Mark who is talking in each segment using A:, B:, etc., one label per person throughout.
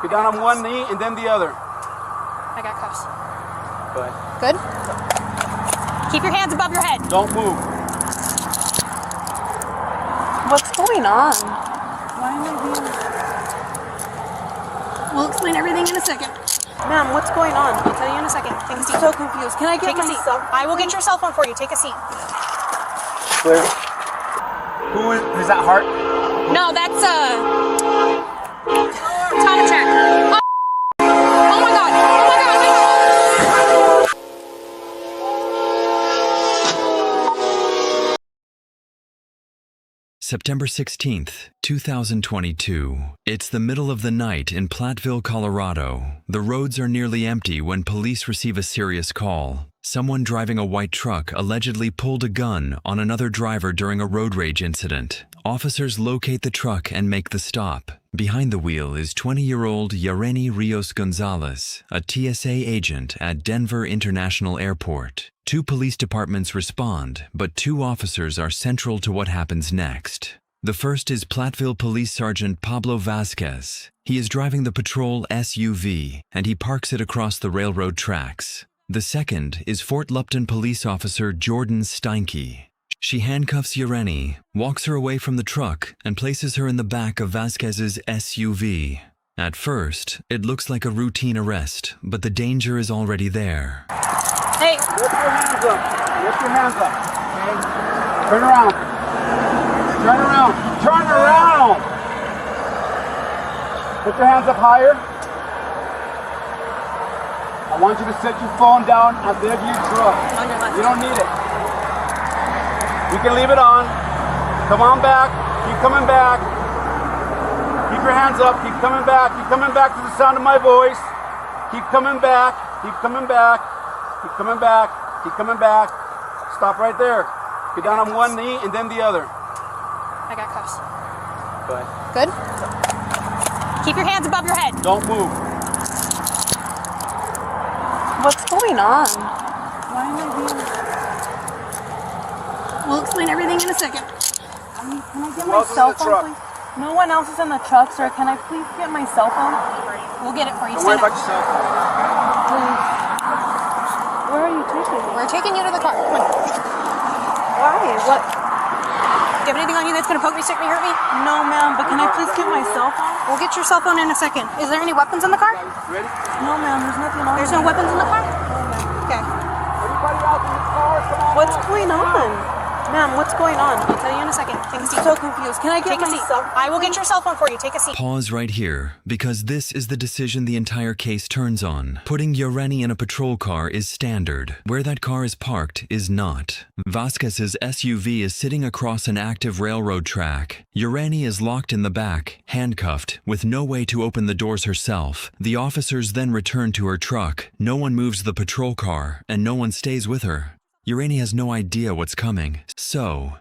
A: Get down on one knee and then the other.
B: I got cuffs.
A: Good.
B: Good? Keep your hands above your head.
A: Don't move.
B: What's going on? Why am I being... We'll explain everything in a second. Ma'am, what's going on? I'll tell you in a second. Take a seat.
C: I'm so confused. Can I get
B: Take a seat. I will get your cell phone for you. Take a seat.
A: Clear. Who is that Hart?
B: No, that's Tom check. Oh my god. Oh my god.
D: September 16th, 2022. It's the middle of the night in Platteville, Colorado. The roads are nearly empty when police receive a serious call. Someone driving a white truck allegedly pulled a gun on another driver during a road rage incident. Officers locate the truck and make the stop. Behind the wheel is 20-year-old Yareni Rios-Gonzalez, a TSA agent at Denver International Airport. 2 police departments respond, but 2 officers are central to what happens next. The first is Platteville Police Sergeant Pablo Vazquez. He is driving the patrol SUV, and he parks it across the railroad tracks. The second is Fort Lupton Police Officer Jordan Steinke. She handcuffs Yareni, walks her away from the truck, and places her in the back of Vazquez's SUV. At first, it looks like a routine arrest, but the danger is already there.
B: Hey!
A: Lift your hands up. Lift your hands up. Okay? Turn around. Turn around. Turn around! Put your hands up higher. I want you to set your phone down at the edge of your truck.
B: On your left.
A: You don't need it. You can leave it on. Come on back. Keep coming back. Keep your hands up. Keep coming back. Keep coming back to the sound of my voice. Keep coming back. Keep coming back. Keep coming back. Keep coming back. Stop right there. Get down on one knee and then the other.
B: I got cuffs.
A: Good.
B: Good? Keep your hands above your head.
A: Don't move.
C: What's going on? Why am I being...
B: We'll explain everything in a second.
C: Can I get
A: Who
C: my
A: else is in
C: cell
A: the
C: phone,
A: truck?
C: please? No one else is in the truck, sir. Can I please get my cell phone?
B: We'll get it for you.
A: Don't worry
B: Stand
A: about
B: up.
A: yourself.
C: Please. Where are you taking me?
B: We're taking you to the car. Come on.
C: Why? What?
B: Do you have anything on you that's going to poke me, stick me, hurt me?
C: No, ma'am, but can I please get my cell phone?
B: We'll get your cell phone in a second. Is there any weapons in the car?
A: Ready?
C: No, ma'am, there's nothing on
B: There's
C: me.
B: no weapons in the car? Okay.
A: Everybody out in the car, come on.
C: What's going on? Ma'am, what's going on?
B: I'll tell you in a second. Take a
C: I'm
B: seat.
C: so confused. Can I get
B: Take a
C: my
B: seat.
C: cell phone?
B: I will get your cell phone for you. Take a seat.
D: Pause right here, because this is the decision the entire case turns on. Putting Yareni in a patrol car is standard. Where that car is parked is not. Vazquez's SUV is sitting across an active railroad track. Yareni is locked in the back, handcuffed, with no way to open the doors herself. The officers then return to her truck. No one moves the patrol car, and no one stays with her. Yareni has no idea what's coming, so...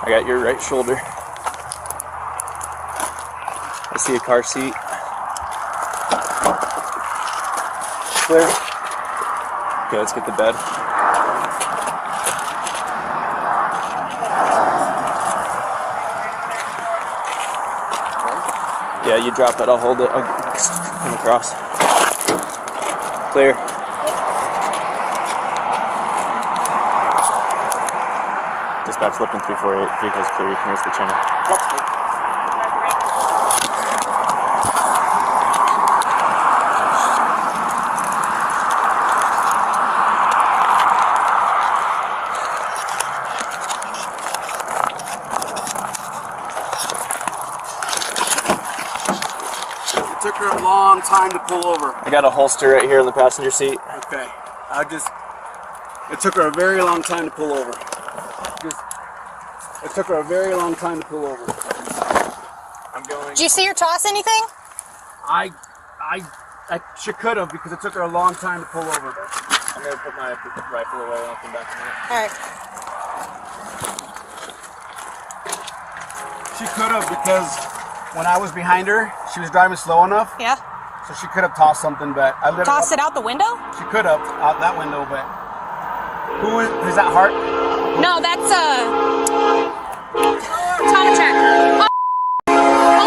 E: I got your right shoulder. I see a car seat. Clear. Okay, let's get the bed. Yeah, you drop it, I'll hold it. I'll come across. Clear. Dispatch Lupton 348, vehicles clear, you can raise the channel.
A: It took her a long time to pull over.
E: I got a holster right here in the passenger seat.
A: Okay. It took her a very long time to pull over. It took her a very long time to pull over. I'm going.
B: Did you see her toss anything?
A: She could have, because it took her a long time to pull over. I'm gonna put my rifle away and I'll come back in a minute.
B: All right.
A: She could have, because when I was behind her, she was driving slow enough,
B: Yeah.
A: so she could have tossed something, but I let her
B: Tossed it out the window?
A: She could have, out that window, but who is that Hart?
B: No, that's Tom check. Oh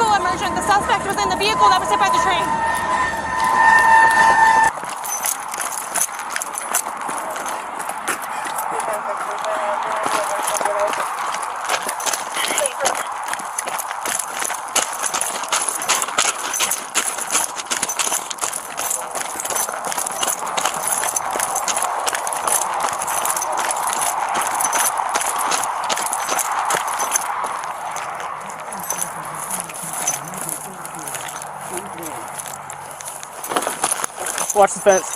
B: vehicle emergent. The suspect was in the vehicle that was hit by the train.
E: Watch the fence.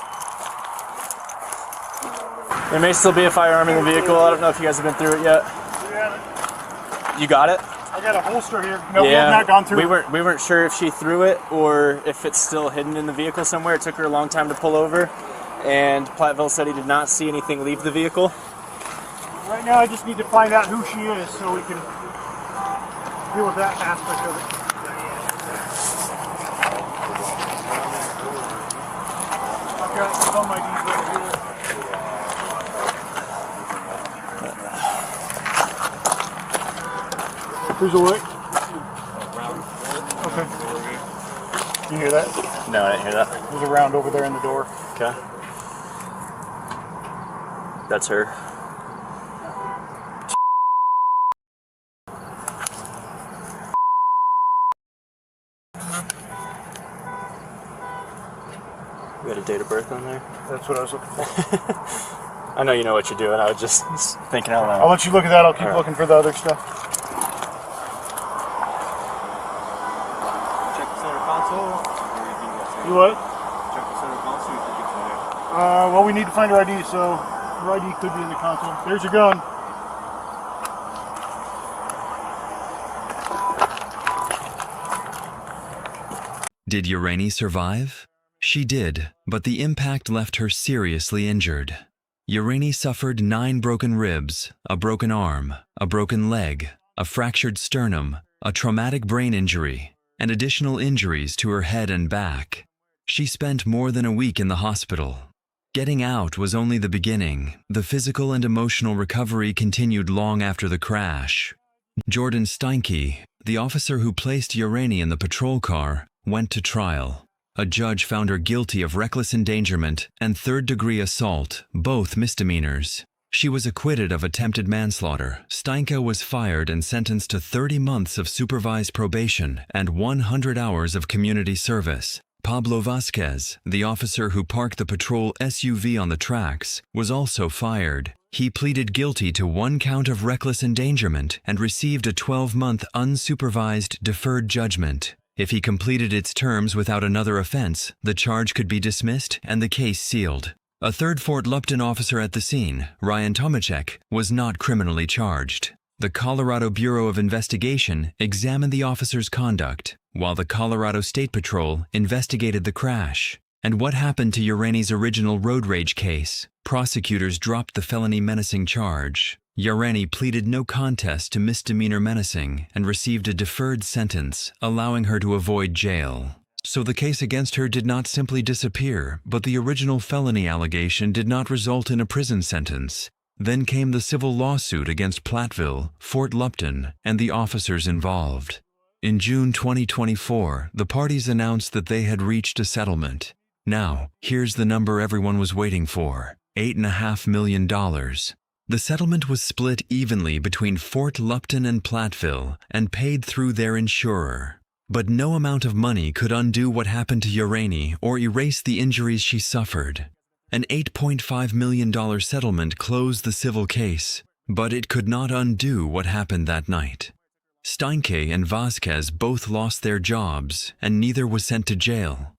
E: There may still be a firearm in the vehicle. I don't know if you guys have been through it yet. You got it?
F: I got a holster here. No, we have not gone through.
E: We weren't sure if she threw it or if it's still hidden in the vehicle somewhere. It took her a long time to pull over, and Platteville said he did not see anything leave the vehicle.
F: Right now, I just need to find out who she is so we can deal with that aspect of it. I've got some IDs over here. Who's awake? Okay. You hear that?
E: No, I didn't hear that.
F: There's a round over there in the door.
E: Okay. That's her. You got a date of birth on there?
F: That's what I was looking for.
E: I know you know what you're doing. I was just thinking out loud.
F: I'll let you look at that. I'll keep
E: All right.
F: looking for the other stuff.
G: Check the center console.
F: You what?
G: Check the center console. You think it's in there?
F: Well, we need to find her ID, so her ID could be in the console. There's your gun.
D: Did Yareni survive? She did, but the impact left her seriously injured. Yareni suffered 9 broken ribs, a broken arm, a broken leg, a fractured sternum, a traumatic brain injury, and additional injuries to her head and back. She spent more than a week in the hospital. Getting out was only the beginning. The physical and emotional recovery continued long after the crash. Jordan Steinke, the officer who placed Yareni in the patrol car, went to trial. A judge found her guilty of reckless endangerment and third-degree assault, both misdemeanors. She was acquitted of attempted manslaughter. Steinke was fired and sentenced to 30 months of supervised probation and 100 hours of community service. Pablo Vazquez, the officer who parked the patrol SUV on the tracks, was also fired. He pleaded guilty to 1 count of reckless endangerment and received a 12-month unsupervised deferred judgment. If he completed its terms without another offense, the charge could be dismissed and the case sealed. A third Fort Lupton officer at the scene, Ryan Tomachek, was not criminally charged. The Colorado Bureau of Investigation examined the officer's conduct, while the Colorado State Patrol investigated the crash. And what happened to Yareni's original road rage case? Prosecutors dropped the felony menacing charge. Yareni pleaded no contest to misdemeanor menacing and received a deferred sentence, allowing her to avoid jail. So the case against her did not simply disappear, but the original felony allegation did not result in a prison sentence. Then came the civil lawsuit against Platteville, Fort Lupton, and the officers involved. In June 2024, the parties announced that they had reached a settlement. Now, here's the number everyone was waiting for: $8.5 million. The settlement was split evenly between Fort Lupton and Platteville and paid through their insurer. But no amount of money could undo what happened to Yareni or erase the injuries she suffered. An $8.5 million settlement closed the civil case, but it could not undo what happened that night. Steinke and Vazquez both lost their jobs, and neither was sent to jail.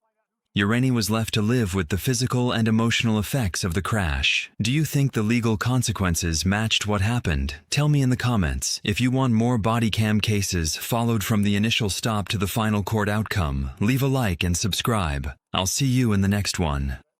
D: Yareni was left to live with the physical and emotional effects of the crash. Do you think the legal consequences matched what happened? Tell me in the comments. If you want more body cam cases followed from the initial stop to the final court outcome, leave a like and subscribe. I'll see you in the next one.